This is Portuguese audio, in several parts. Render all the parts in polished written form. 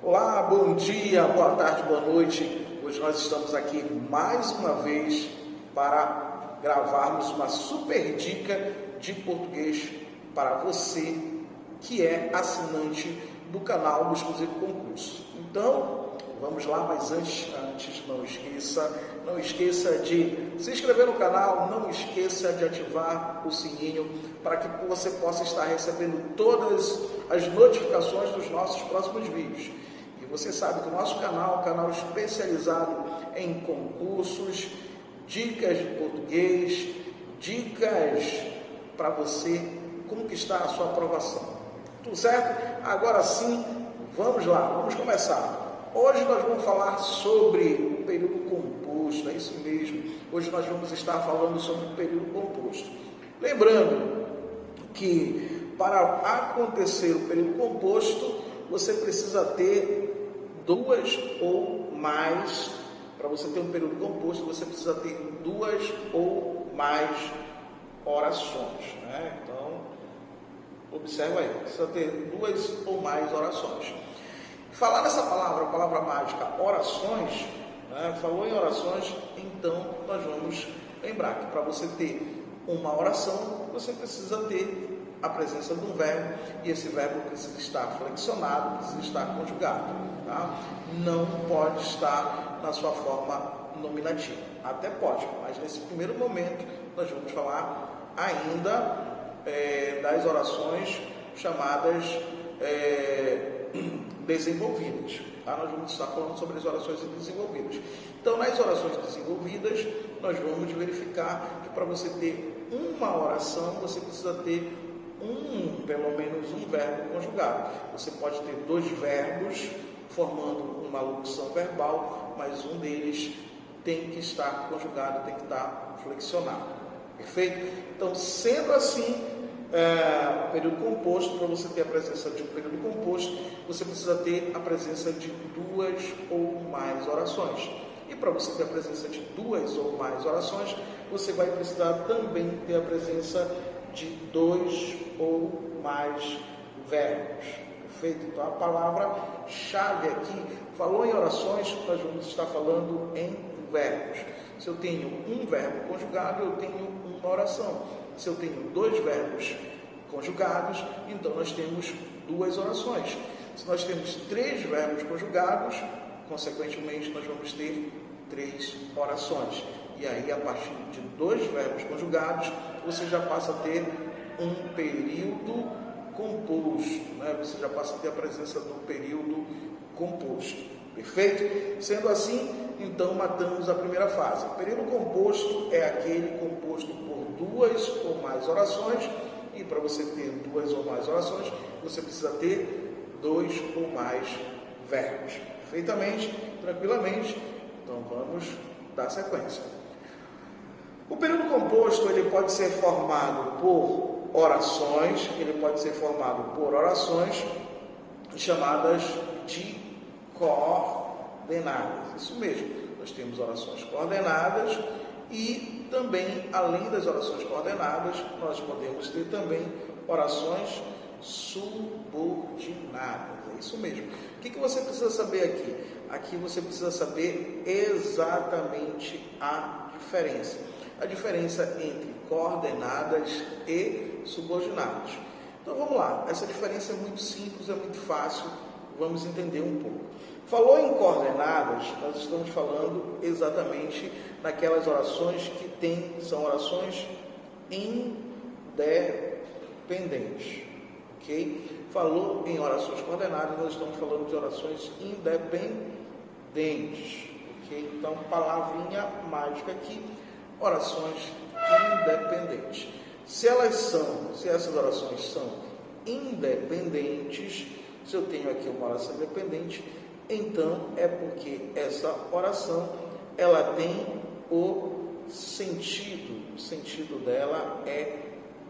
Olá, bom dia, boa tarde, boa noite. Hoje nós estamos aqui mais uma vez para gravarmos uma super dica de português para você que é assinante do canal do Exclusivo Concurso. Então, vamos lá, mas antes não esqueça de se inscrever no canal, não esqueça de ativar o sininho para que você possa estar recebendo todas as notificações dos nossos próximos vídeos. E você sabe que o nosso canal é um canal especializado em concursos, dicas de português, dicas para você conquistar a sua aprovação. Tudo certo? Agora sim, vamos lá, vamos começar. Hoje nós vamos falar sobre o período composto, é isso mesmo. Hoje nós vamos estar falando sobre o período composto. Lembrando que para acontecer o período composto, você precisa ter duas ou mais. Para você ter um período composto, você precisa ter duas ou mais orações, né? Então, observa aí, precisa ter duas ou mais orações. Falar nessa palavra, a palavra mágica, orações, né? Falou em orações, então nós vamos lembrar que para você ter uma oração, você precisa ter a presença de um verbo, e esse verbo precisa estar flexionado, precisa estar conjugado, tá? Não pode estar na sua forma nominativa. Até pode, mas nesse primeiro momento nós vamos falar ainda das orações chamadas desenvolvidas, tá? Nós vamos estar falando sobre as orações desenvolvidas. Então, nas orações desenvolvidas, nós vamos verificar que para você ter uma oração, você precisa ter pelo menos um verbo conjugado. Você pode ter dois verbos formando uma locução verbal, mas um deles tem que estar conjugado, tem que estar flexionado. Perfeito? Então, sendo assim, período composto, para você ter a presença de um período composto, você precisa ter a presença de duas ou mais orações. E para você ter a presença de duas ou mais orações, você vai precisar também ter a presença de dois ou mais verbos. Perfeito? Então, a palavra-chave aqui, falou em orações, nós vamos estar falando em verbos. Se eu tenho um verbo conjugado, eu tenho uma oração. Se eu tenho dois verbos conjugados, então nós temos duas orações. Se nós temos três verbos conjugados, consequentemente nós vamos ter três orações. E aí, a partir de dois verbos conjugados, você já passa a ter um período composto, né? Você já passa a ter a presença do período composto. Perfeito? Sendo assim, então matamos a primeira fase. O período composto é aquele composto por duas ou mais orações, e para você ter duas ou mais orações, você precisa ter dois ou mais verbos. Perfeitamente, tranquilamente. Então vamos dar sequência. O período composto ele pode ser formado por orações, chamadas de coordenadas. Isso mesmo, nós temos orações coordenadas e também, além das orações coordenadas, nós podemos ter também orações subordinadas. É isso mesmo. O que você precisa saber aqui? Aqui você precisa saber exatamente a diferença. A diferença entre coordenadas e subordinadas. Então vamos lá, essa diferença é muito simples, é muito fácil, vamos entender um pouco. Falou em coordenadas, nós estamos falando exatamente naquelas orações que são orações independentes, ok? Falou em orações coordenadas, nós estamos falando de orações independentes, ok? Então, palavrinha mágica aqui, orações independentes. Se essas orações são independentes, se eu tenho aqui uma oração independente, então é porque essa oração ela tem o sentido dela é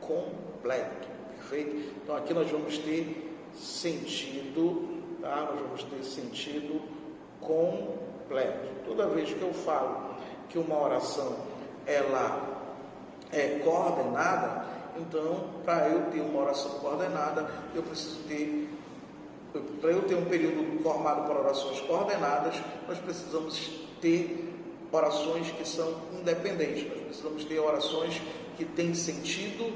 completo, perfeito? Então aqui nós vamos ter sentido, tá? Nós vamos ter sentido completo. Toda vez que eu falo que uma oração ela é coordenada, então para eu ter uma oração coordenada, eu preciso ter para eu ter um período formado por orações coordenadas, nós precisamos ter orações que são independentes, nós precisamos ter orações que têm sentido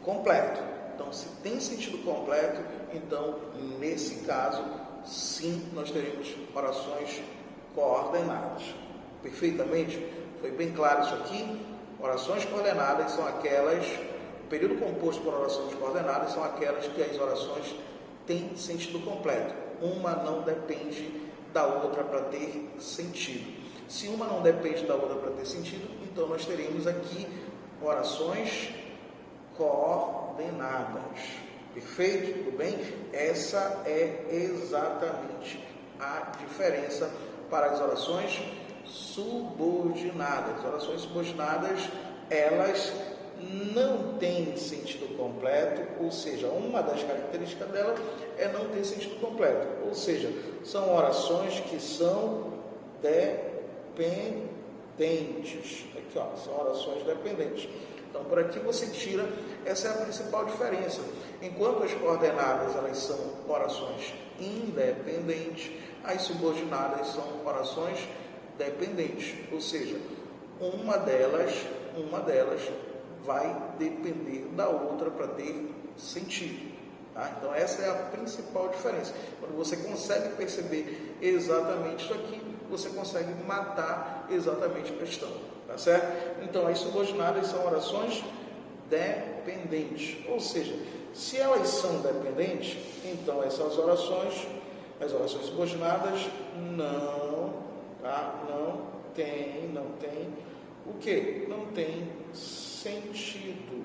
completo. Então, se tem sentido completo, então, nesse caso, sim, nós teremos orações coordenadas. Perfeitamente? Foi bem claro isso aqui? Orações coordenadas são aquelas, o período composto por orações coordenadas são aquelas que as orações têm sentido completo. Uma não depende da outra para ter sentido. Se uma não depende da outra para ter sentido, então nós teremos aqui orações coordenadas. Perfeito? Tudo bem? Essa é exatamente a diferença para as orações subordinadas. As orações subordinadas, elas não têm sentido completo, ou seja, uma das características dela é não ter sentido completo, ou seja, são orações que são dependentes. Aqui, ó, são orações dependentes. Então, por aqui você tira, essa é a principal diferença. Enquanto as coordenadas, elas são orações independentes, as subordinadas são orações dependentes, ou seja, uma delas vai depender da outra para ter sentido. Tá? Então, essa é a principal diferença. Quando você consegue perceber exatamente isso aqui, você consegue matar exatamente a questão. Tá certo? Então, as subordinadas são orações dependentes. Ou seja, se elas são dependentes, então essas orações, as orações subordinadas, não tem o quê? Não tem sentido.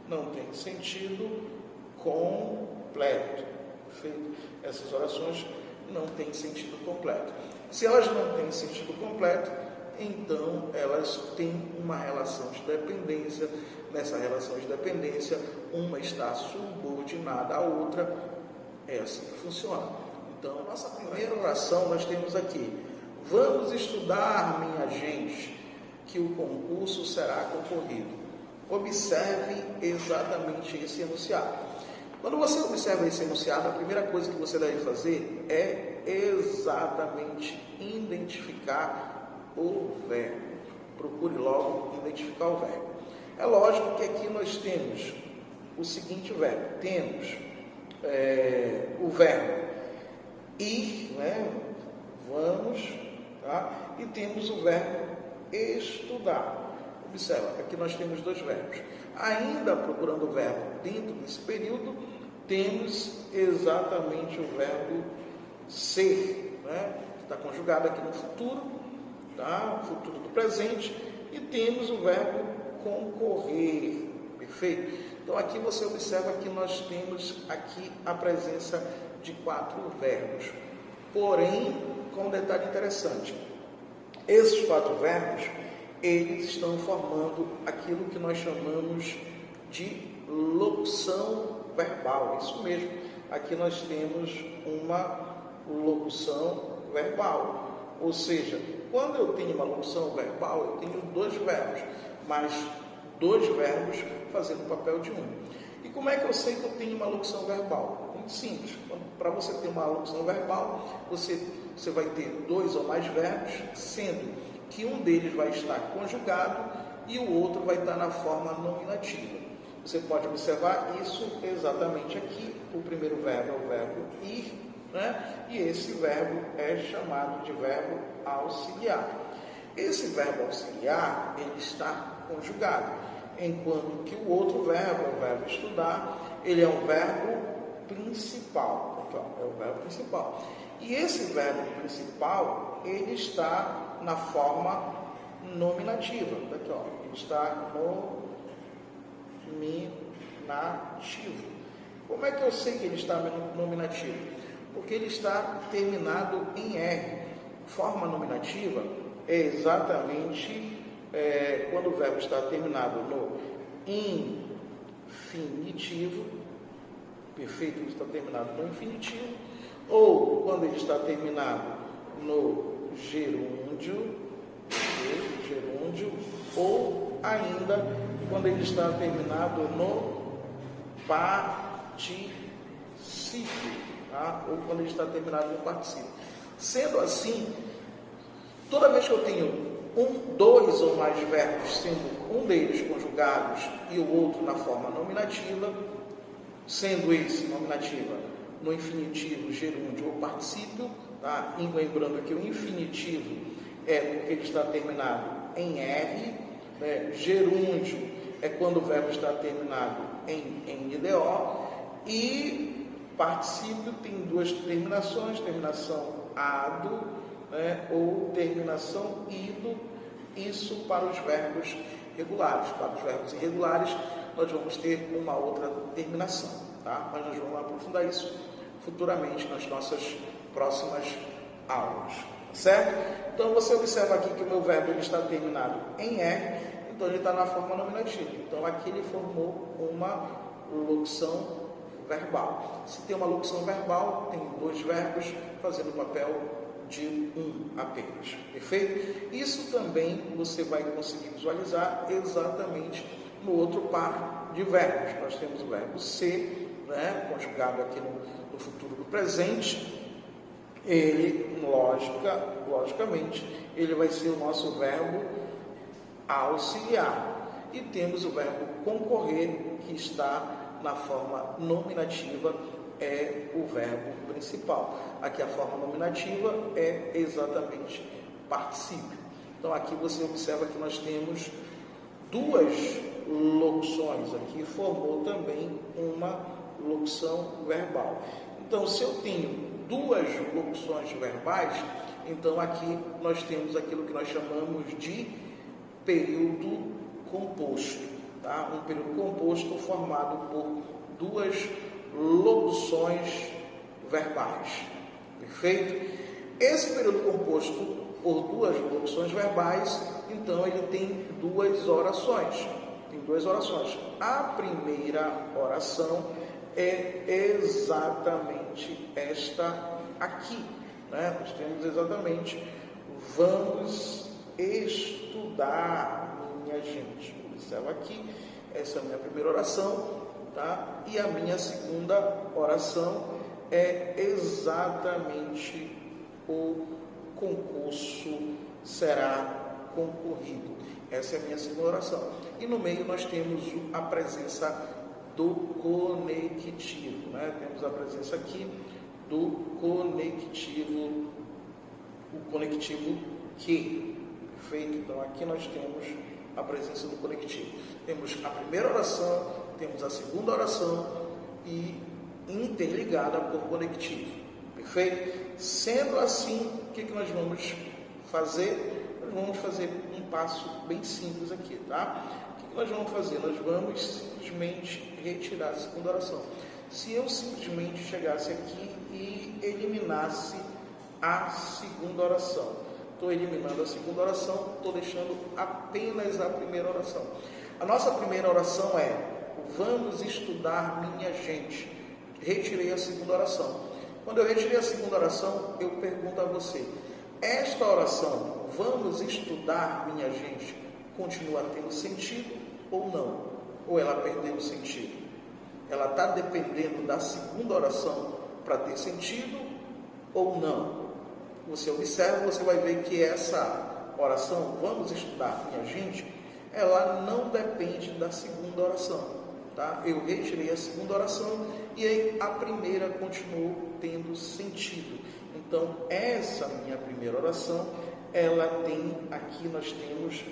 Não tem sentido completo. Perfeito? Essas orações não têm sentido completo. Se elas não têm sentido completo, então elas têm uma relação de dependência. Nessa relação de dependência, uma está subordinada à outra. É assim que funciona. Então, a nossa primeira oração nós temos aqui: vamos estudar, minha gente, que o concurso será concorrido. Observe exatamente esse enunciado. Quando você observa esse enunciado, a primeira coisa que você deve fazer é exatamente identificar o verbo. Procure logo identificar o verbo. É lógico que aqui nós temos o seguinte verbo. Temos o verbo ir, né? Vamos, tá? E temos o verbo estudar. Observa, aqui nós temos dois verbos. Ainda procurando o verbo dentro desse período, temos exatamente o verbo ser, né? Que está conjugado aqui no futuro, tá? Futuro do presente, e temos o verbo concorrer. Perfeito? Então aqui você observa que nós temos aqui a presença de 4 verbos. Porém, com um detalhe interessante, esses 4 verbos, eles estão formando aquilo que nós chamamos de locução verbal. Isso mesmo, aqui nós temos uma locução verbal. Ou seja, quando eu tenho uma locução verbal, eu tenho 2 verbos, mas 2 verbos fazendo o papel de um. E como é que eu sei que eu tenho uma locução verbal? Muito simples. Para você ter uma locução verbal, você vai ter 2 ou mais verbos, sendo que um deles vai estar conjugado e o outro vai estar na forma nominativa. Você pode observar isso exatamente aqui. O primeiro verbo é o verbo ir, né? E esse verbo é chamado de verbo auxiliar. Esse verbo auxiliar, ele está conjugado, enquanto que o outro verbo, o verbo estudar, ele é um verbo principal. Então, é o verbo principal. E esse verbo principal, ele está na forma nominativa. Daqui, ó, ele está nominativo. Como é que eu sei que ele está nominativo? Porque ele está terminado em R. Forma nominativa é exatamente quando o verbo está terminado no infinitivo. Perfeito? Ele está terminado no infinitivo. Ou quando ele está terminado no gerúndio, ou ainda quando ele está terminado no particípio. tá? Ou quando ele está terminado no particípio. Sendo assim, toda vez que eu tenho dois ou mais verbos, sendo um deles conjugados e o outro na forma nominativa, sendo esse nominativa no infinitivo, gerúndio ou particípio, tá? E lembrando que o infinitivo é porque ele está terminado em R, né? Gerúndio é quando o verbo está terminado em NDO, e particípio tem duas terminações, terminação ado, né? Ou terminação ido, isso para os verbos regulares. Para os verbos irregulares, nós vamos ter uma outra terminação, tá? Mas nós vamos aprofundar isso futuramente nas nossas próximas aulas, certo? Então você observa aqui que o meu verbo ele está terminado em R, então ele está na forma nominativa. Então aqui ele formou uma locução verbal. Se tem uma locução verbal, tem dois verbos fazendo o papel de um apenas, perfeito? Isso também você vai conseguir visualizar exatamente no outro par de verbos. Nós temos o verbo ser, né, conjugado aqui no futuro do presente. Ele, logicamente, ele vai ser o nosso verbo auxiliar. E temos o verbo concorrer, que está na forma nominativa, é o verbo principal. Aqui a forma nominativa é exatamente particípio. Então aqui você observa que nós temos duas locuções. Aqui formou também uma locução verbal. Então se eu tenho duas locuções verbais, então aqui nós temos aquilo que nós chamamos de período composto, tá? Um período composto formado por duas locuções verbais, perfeito? Esse período composto por duas locuções verbais, então ele tem duas orações. A primeira oração é exatamente esta aqui, né? Nós temos exatamente: vamos estudar, minha gente. Observa aqui, essa é a minha primeira oração, tá? E a minha segunda oração é exatamente: o concurso será concorrido. Essa é a minha segunda oração. E no meio nós temos a presença do conectivo, né? Temos a presença aqui do conectivo, o conectivo que, perfeito? Então aqui nós temos a presença do conectivo. Temos a primeira oração, temos a segunda oração e interligada por conectivo, perfeito? Sendo assim, o que nós vamos fazer? Nós vamos fazer um passo bem simples aqui, tá? O que nós vamos fazer? Nós vamos simplesmente retirar a segunda oração. Se eu simplesmente chegasse aqui e eliminasse a segunda oração, estou eliminando a segunda oração, estou deixando apenas a primeira oração. A nossa primeira oração é: vamos estudar, minha gente. Retirei a segunda oração. Quando eu retirei a segunda oração, eu pergunto a você: esta oração, vamos estudar, minha gente, continua tendo sentido ou não? Ou ela perdeu o sentido? Ela está dependendo da segunda oração para ter sentido ou não? Você observa, você vai ver que essa oração, vamos estudar, minha gente, ela não depende da segunda oração, tá? Eu retirei a segunda oração e aí a primeira continuou tendo sentido. Então, essa minha primeira oração, ela tem, aqui nós temos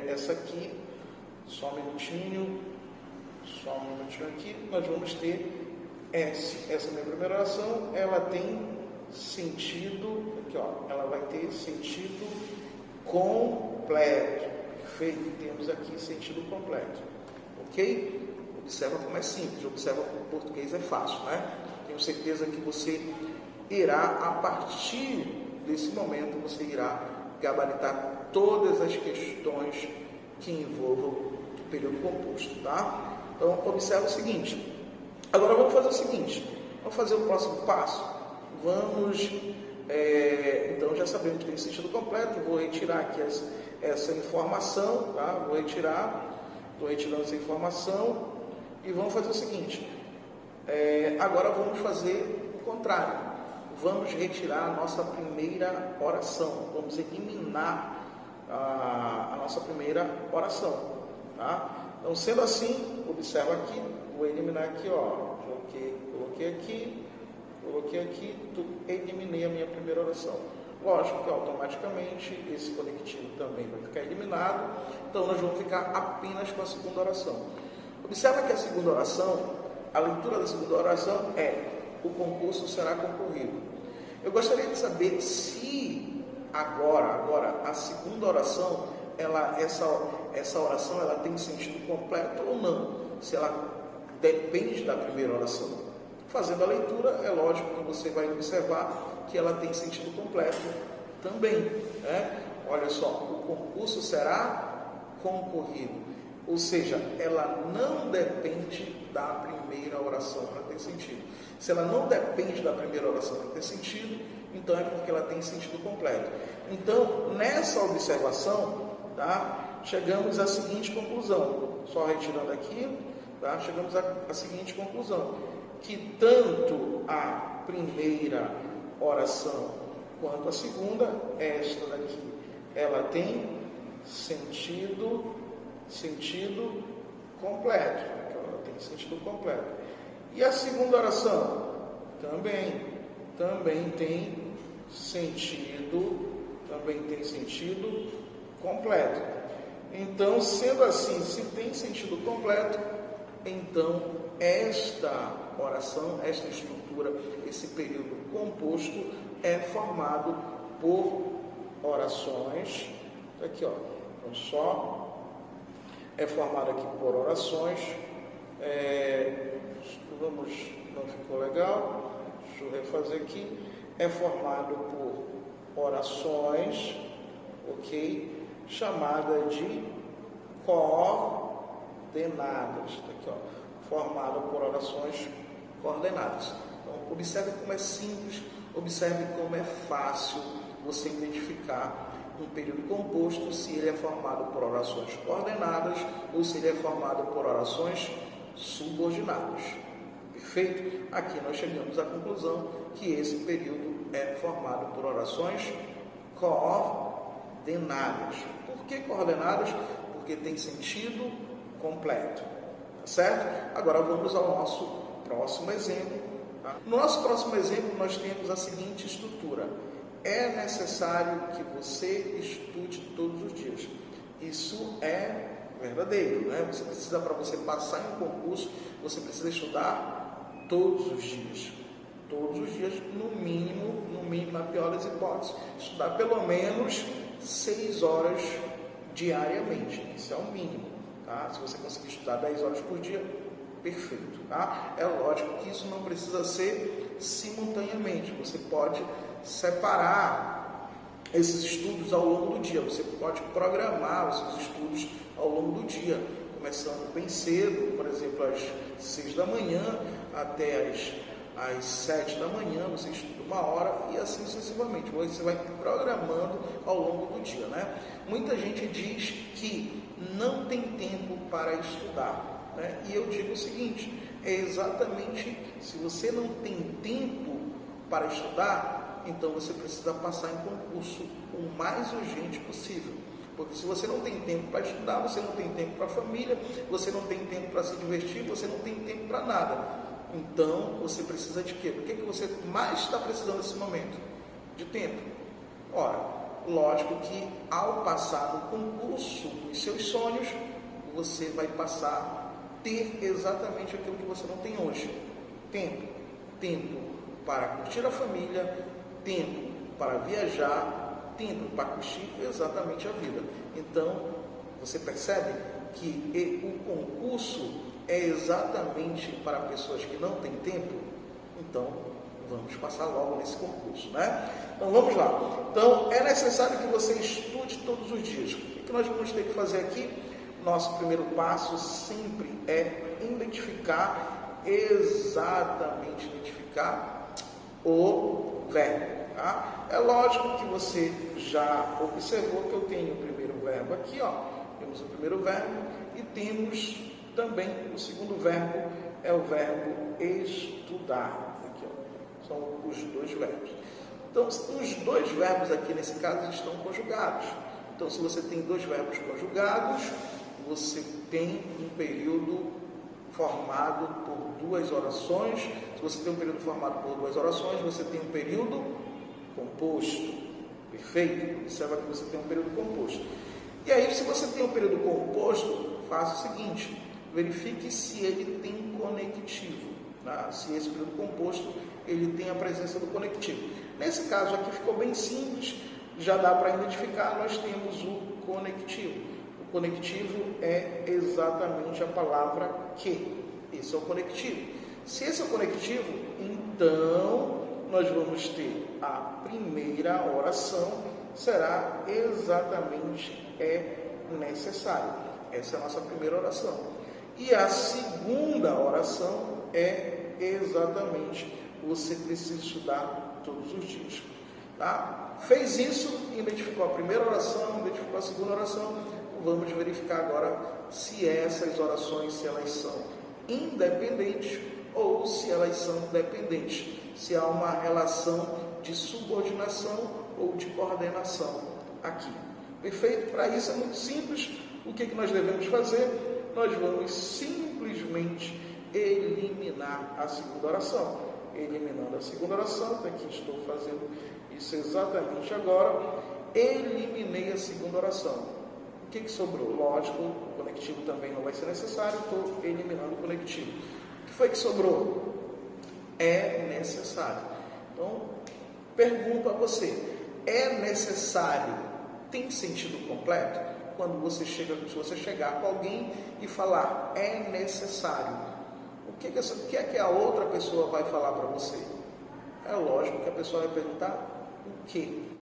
essa aqui, só um minutinho aqui, nós vamos ter essa minha primeira oração, ela tem sentido, aqui ó, ela vai ter sentido completo, perfeito? Temos aqui sentido completo, ok? Observa como é simples, observa como o português é fácil, né? Tenho certeza que você irá, a partir desse momento, você irá gabaritar todas as questões que envolvam o período composto, tá? Então, observa o seguinte. Agora vamos fazer o seguinte, vamos fazer o próximo passo. Então já sabemos que tem sentido completo, vou retirar aqui essa informação, tá? Estou retirando essa informação e vamos fazer o seguinte. Agora vamos fazer contrário, vamos retirar a nossa primeira oração, vamos eliminar a nossa primeira oração, tá? Então, sendo assim, observa aqui, vou eliminar aqui, ó, coloquei aqui, eliminei a minha primeira oração. Lógico que automaticamente esse conectivo também vai ficar eliminado, então nós vamos ficar apenas com a segunda oração. Observa que a segunda oração, a leitura da segunda oração é: o concurso será concorrido. Eu gostaria de saber se agora a segunda oração, essa oração ela tem sentido completo ou não, se ela depende da primeira oração. Fazendo a leitura, é lógico que você vai observar que ela tem sentido completo também, né? Olha só, o concurso será concorrido, ou seja, ela não depende da primeira oração para ter sentido. Se ela não depende da primeira oração para ter sentido, então é porque ela tem sentido completo. Então, nessa observação, tá, chegamos à seguinte conclusão, só retirando aqui, tá, chegamos à seguinte conclusão, que tanto a primeira oração quanto a segunda, esta daqui, ela tem sentido completo, ela tem sentido completo. E a segunda oração também tem sentido completo. Então, sendo assim, se tem sentido completo, então esta oração, esta estrutura, esse período composto é formado por orações. Aqui, ó, então só é formado aqui por orações. Não ficou legal. Deixa eu refazer aqui. É formado por orações, ok? Chamada de coordenadas. Aqui, ó. Formado por orações coordenadas. Então, observe como é simples, observe como é fácil você identificar um período composto, se ele é formado por orações coordenadas ou se ele é formado por orações subordinadas. Perfeito? Aqui nós chegamos à conclusão que esse período é formado por orações coordenadas. Por que coordenadas? Porque tem sentido completo. Certo? Agora vamos ao nosso próximo exemplo. Tá? No nosso próximo exemplo, nós temos a seguinte estrutura: é necessário que você estude todos os dias. Isso é verdadeiro, né? Você precisa, para você passar em um concurso, você precisa estudar todos os dias. Todos os dias, no mínimo, na pior das hipóteses, estudar pelo menos 6 horas diariamente. Isso é o mínimo. Tá? Se você conseguir estudar 10 horas por dia, perfeito. Tá? É lógico que isso não precisa ser simultaneamente. Você pode separar esses estudos ao longo do dia. Você pode programar os seus estudos ao longo do dia, começando bem cedo, por exemplo, às 6 da manhã até às 7 da manhã, você estuda 1 hora e assim sucessivamente. Você vai programando ao longo do dia, né? Muita gente diz que não tem tempo para estudar, né? E eu digo o seguinte: é exatamente, se você não tem tempo para estudar, então você precisa passar em concurso o mais urgente possível. Porque se você não tem tempo para estudar, você não tem tempo para a família, você não tem tempo para se divertir, você não tem tempo para nada. Então, você precisa de quê? Do que você mais está precisando nesse momento? De tempo. Ora, lógico que ao passar no concurso dos seus sonhos, você vai passar a ter exatamente aquilo que você não tem hoje. Tempo. Tempo para curtir a família, tempo para viajar, tempo para curtir exatamente a vida. Então, você percebe que o concurso é exatamente para pessoas que não têm tempo? Então, vamos passar logo nesse concurso, né? Então, vamos lá. Então, é necessário que você estude todos os dias. O que nós vamos ter que fazer aqui? Nosso primeiro passo sempre é identificar o verbo, tá? É lógico que você já observou que eu tenho o primeiro verbo aqui, ó. Temos o primeiro verbo e temos também o segundo verbo, é o verbo estudar. Aqui, ó. são os dois verbos. Então, os dois verbos aqui nesse caso estão conjugados. Então, se você tem dois verbos conjugados, você tem um período formado por duas orações. Se você tem um período formado por duas orações, você tem um período composto. Perfeito? Observa que você tem um período composto. E aí, se você tem um período composto, faça o seguinte: verifique se ele tem conectivo. Tá? Se esse período composto ele tem a presença do conectivo. Nesse caso aqui ficou bem simples, já dá para identificar, nós temos o conectivo. O conectivo é exatamente a palavra que. Esse é o conectivo. Se esse é o conectivo, então nós vamos ter a primeira oração, será exatamente necessário. Essa é a nossa primeira oração. E a segunda oração é exatamente você precisa estudar todos os dias. Tá? Fez isso, identificou a primeira oração, identificou a segunda oração. Vamos verificar agora se essas orações, se elas são independentes ou se elas são dependentes. Se há uma relação de subordinação ou de coordenação aqui. Perfeito? Para isso é muito simples. O que nós devemos fazer? Nós vamos simplesmente eliminar a segunda oração. Eliminando a segunda oração, aqui estou fazendo isso exatamente agora. Eliminei a segunda oração. O que sobrou? Lógico, o conectivo também não vai ser necessário, estou eliminando o conectivo. O que foi que sobrou? É necessário. Então, pergunto a você: é necessário? Tem sentido completo? Quando você chega, se você chegar com alguém e falar é necessário, o que é que a outra pessoa vai falar para você? É lógico que a pessoa vai perguntar o quê?